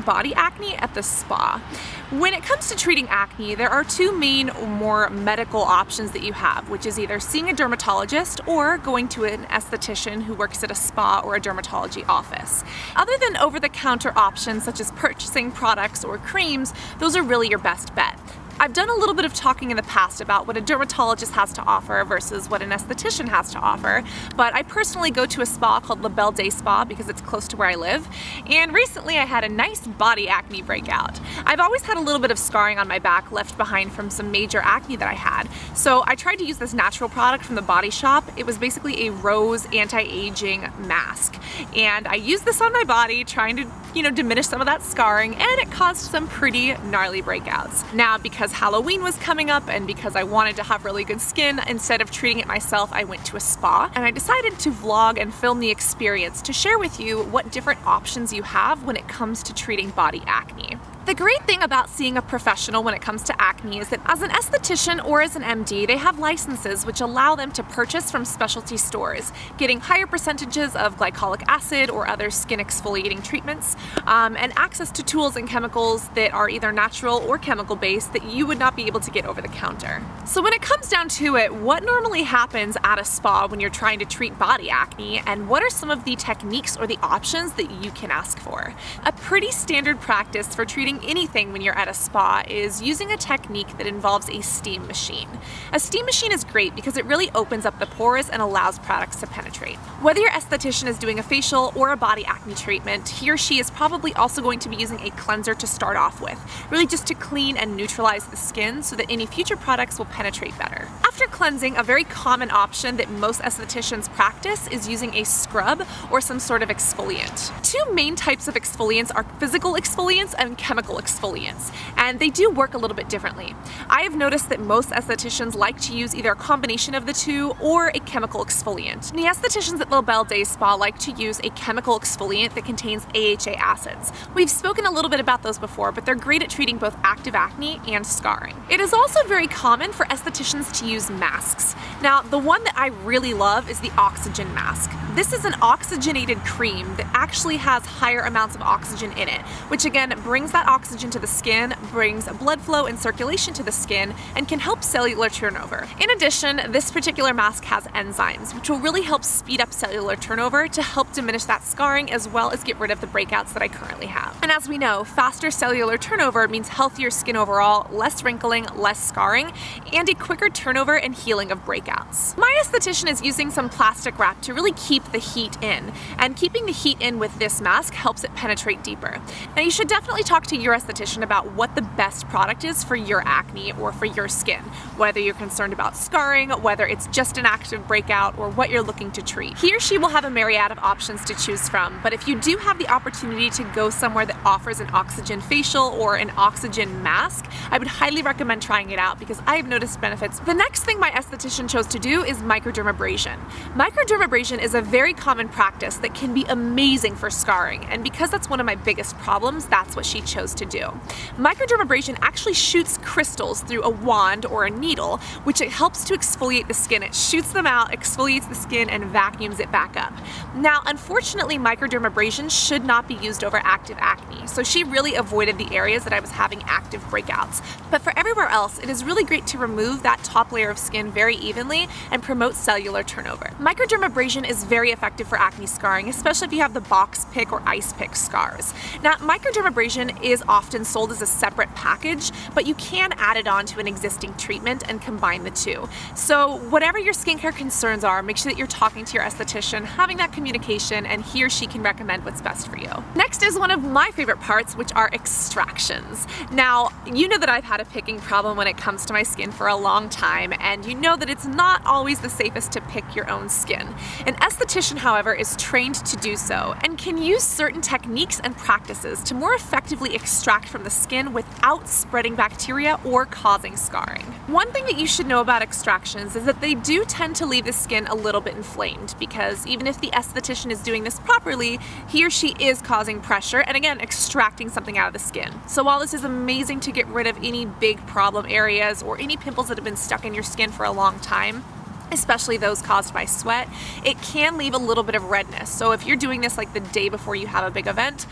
body acne at the spa. When it comes to treating acne, there are two main or more medical options that you have, which is either seeing a dermatologist or going to an esthetician who works at a spa or a dermatology office. Other than over-the-counter options such as purchasing products or creams, those are really your best bet. I've done a little bit of talking in the past about what a dermatologist has to offer versus what an esthetician has to offer, but I personally go to a spa called the Belle Day Spa because it's close to where I live, and recently I had a nice body acne breakout. I've always had a little bit of scarring on my back left behind from some major acne that I had, so I tried to use this natural product from the Body Shop. It was basically a rose anti-aging mask, and I used this on my body trying to, diminish some of that scarring, and it caused some pretty gnarly breakouts. Now, because Halloween was coming up and because I wanted to have really good skin, instead of treating it myself, I went to a spa and I decided to vlog and film the experience to share with you what different options you have when it comes to treating body acne. The great thing about seeing a professional when it comes to acne is that as an esthetician or as an MD, they have licenses which allow them to purchase from specialty stores, getting higher percentages of glycolic acid or other skin exfoliating treatments, and access to tools and chemicals that are either natural or chemical based that you would not be able to get over the counter. So when it comes down to it, what normally happens at a spa when you're trying to treat body acne, and what are some of the techniques or the options that you can ask for? A pretty standard practice for treating anything when you're at a spa is using a technique that involves a steam machine. A steam machine is great because it really opens up the pores and allows products to penetrate. Whether your esthetician is doing a facial or a body acne treatment, he or she is probably also going to be using a cleanser to start off with, really just to clean and neutralize the skin so that any future products will penetrate better. After cleansing, a very common option that most estheticians practice is using a scrub or some sort of exfoliant. Two main types of exfoliants are physical exfoliants and chemical exfoliants, and they do work a little bit differently. I have noticed that most estheticians like to use either a combination of the two or a chemical exfoliant. The estheticians at the Belle Day Spa like to use a chemical exfoliant that contains AHA acids. We've spoken a little bit about those before, but they're great at treating both active acne and scarring. It is also very common for estheticians to use masks. Now, the one that I really love is the oxygen mask. This is an oxygenated cream that actually has higher amounts of oxygen in it, which again brings that oxygen to the skin, brings blood flow and circulation to the skin, and can help cellular turnover. In addition, this particular mask has enzymes, which will really help speed up cellular turnover to help diminish that scarring as well as get rid of the breakouts that I currently have. And as we know, faster cellular turnover means healthier skin overall, less wrinkling, less scarring, and a quicker turnover and healing of breakouts. My esthetician is using some plastic wrap to really keep the heat in, and keeping the heat in with this mask helps it penetrate deeper. Now, you should definitely talk to your esthetician about what the best product is for your acne or for your skin, whether you're concerned about scarring, whether it's just an active breakout, or what you're looking to treat. He or she will have a myriad of options to choose from, but if you do have the opportunity to go somewhere that offers an oxygen facial or an oxygen mask, I would highly recommend trying it out because I've noticed benefits. The next thing my esthetician chose to do is microdermabrasion. Microdermabrasion is a very common practice that can be amazing for scarring, and because that's one of my biggest problems, that's what she chose to do. Microdermabrasion actually shoots crystals through a wand or a needle, which it helps to exfoliate the skin. It shoots them out, exfoliates the skin, and vacuums it back up. Now, unfortunately, microdermabrasion should not be used over active acne, so she really avoided the areas that I was having active breakouts. But for everywhere else, it is really great to remove that top layer of skin very evenly and promote cellular turnover. Microdermabrasion is very effective for acne scarring, especially if you have the box pick or ice pick scars. Now, microdermabrasion is often sold as a separate package, but you can add it on to an existing treatment and combine the two. So whatever your skincare concerns are, make sure that you're talking to your esthetician, having that communication, and he or she can recommend what's best for you. Next is one of my favorite parts, which are extractions. Now, you know that I've had a picking problem when it comes to my skin for a long time, and you know that it's not always the safest to pick your own skin. An esthetician, however, is trained to do so and can use certain techniques and practices to more effectively extract from the skin without spreading bacteria or causing scarring. One thing that you should know about extractions is that they do tend to leave the skin a little bit inflamed, because even if the esthetician is doing this properly, he or she is causing pressure and again extracting something out of the skin. So while this is amazing to get rid of any big problem areas or any pimples that have been stuck in your skin for a long time, especially those caused by sweat, it can leave a little bit of redness. So if you're doing this like the day before you have a big event,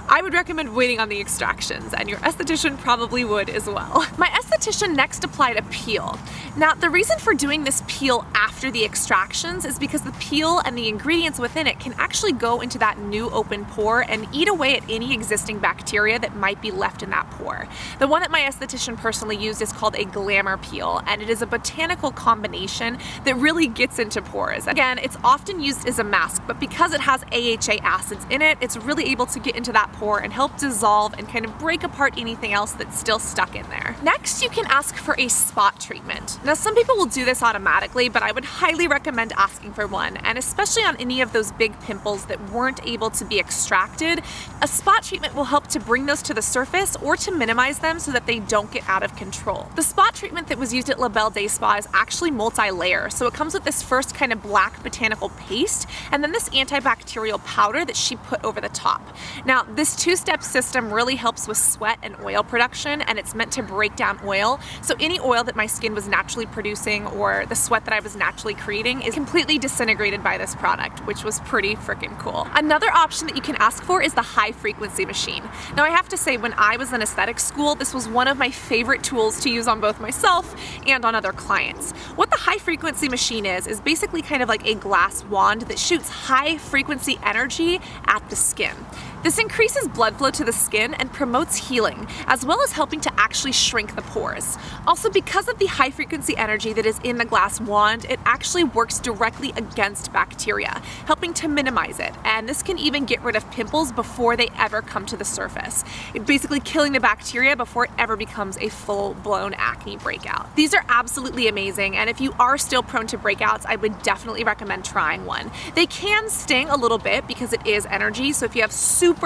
I would recommend waiting on the extractions, and your esthetician probably would as well. My esthetician next applied a peel. Now, the reason for doing this peel after the extractions is because the peel and the ingredients within it can actually go into that new open pore and eat away at any existing bacteria that might be left in that pore. The one that my esthetician personally used is called a Glamour Peel, and it is a botanical combination that really gets into pores. Again, it's often used as a mask, but because it has AHA acids in it, it's really able to get into that pore and help dissolve and kind of break apart anything else that's still stuck in there. Next, you can ask for a spot treatment. Now, some people will do this automatically, but I would highly recommend asking for one, and especially on any of those big pimples that weren't able to be extracted, a spot treatment will help to bring those to the surface or to minimize them so that they don't get out of control. The spot treatment that was used at Belle Day Spa is actually multi-layer, so it comes with this first kind of black botanical paste, and then this antibacterial powder that she put over the top. Now, this two-step system really helps with sweat and oil production, and it's meant to break down oil. So any oil that my skin was naturally producing or the sweat that I was naturally creating is completely disintegrated by this product, which was pretty freaking cool. Another option that you can ask for is the high frequency machine. Now, I have to say, when I was in aesthetics school, this was one of my favorite tools to use on both myself and on other clients. What the high frequency machine is basically kind of like a glass wand that shoots high frequency energy at the skin. This increases blood flow to the skin and promotes healing, as well as helping to actually shrink the pores. Also, because of the high frequency energy that is in the glass wand, it actually works directly against bacteria, helping to minimize it. And this can even get rid of pimples before they ever come to the surface. It's basically killing the bacteria before it ever becomes a full-blown acne breakout. These are absolutely amazing, and if you are still prone to breakouts, I would definitely recommend trying one. They can sting a little bit because it is energy, so if you have super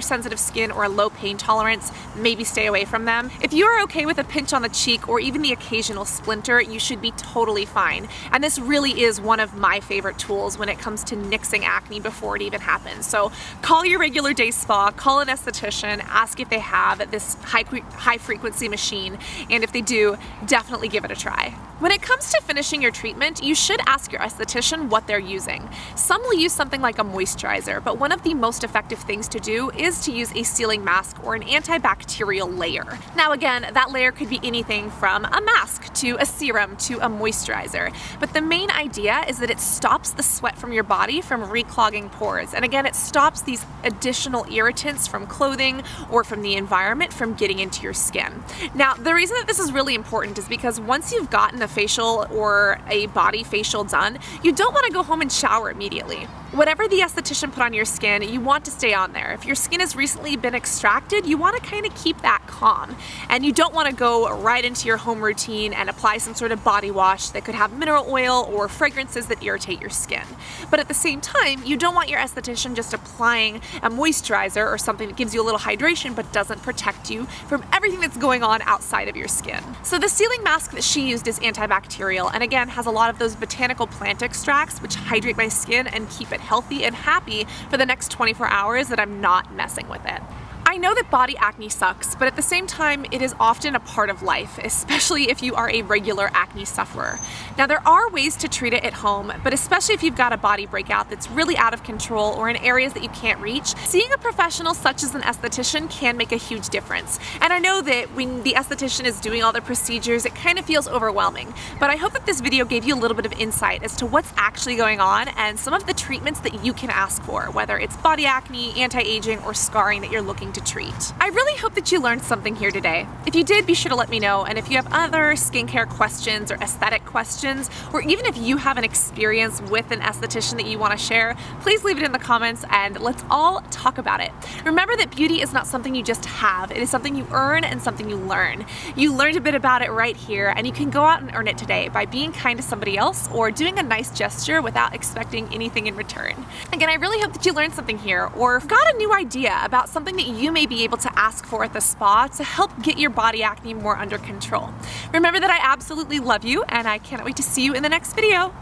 sensitive skin or a low pain tolerance, maybe stay away from them. If you are okay with a pinch on the cheek or even the occasional splinter, you should be totally fine. And this really is one of my favorite tools when it comes to nixing acne before it even happens. So call your regular day spa, call an esthetician, ask if they have this high frequency machine, and if they do, definitely give it a try. When it comes to finishing your treatment, you should ask your esthetician what they're using. Some will use something like a moisturizer, but one of the most effective things to do is to use a sealing mask or an antibacterial layer. Now again, that layer could be anything from a mask to a serum to a moisturizer, but the main idea is that it stops the sweat from your body from reclogging pores, and again, it stops these additional irritants from clothing or from the environment from getting into your skin. Now, the reason that this is really important is because once you've gotten a facial or a body facial done, you don't want to go home and shower immediately. Whatever the esthetician put on your skin, you want to stay on there. If your skin has recently been extracted, you want to kind of keep that calm. And you don't want to go right into your home routine and apply some sort of body wash that could have mineral oil or fragrances that irritate your skin. But at the same time, you don't want your esthetician just applying a moisturizer or something that gives you a little hydration but doesn't protect you from everything that's going on outside of your skin. So the sealing mask that she used is antibacterial, and again has a lot of those botanical plant extracts which hydrate my skin and keep it healthy and happy for the next 24 hours that I'm not messing with it. I know that body acne sucks, but at the same time, it is often a part of life, especially if you are a regular acne sufferer. Now, there are ways to treat it at home, but especially if you've got a body breakout that's really out of control or in areas that you can't reach, seeing a professional such as an esthetician can make a huge difference. And I know that when the esthetician is doing all the procedures, it kind of feels overwhelming, but I hope that this video gave you a little bit of insight as to what's actually going on and some of the treatments that you can ask for, whether it's body acne, anti-aging, or scarring that you're looking to treat. I really hope that you learned something here today. If you did, be sure to let me know, and if you have other skincare questions or aesthetic questions, or even if you have an experience with an esthetician that you want to share, please leave it in the comments and let's all talk about it. Remember that beauty is not something you just have, it is something you earn and something you learn. You learned a bit about it right here, and you can go out and earn it today by being kind to somebody else or doing a nice gesture without expecting anything in return. Again, I really hope that you learned something here or got a new idea about something that you may be able to ask for at the spa to help get your body acne more under control. Remember that I absolutely love you, and I cannot wait to see you in the next video.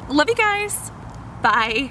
Love you guys. Bye.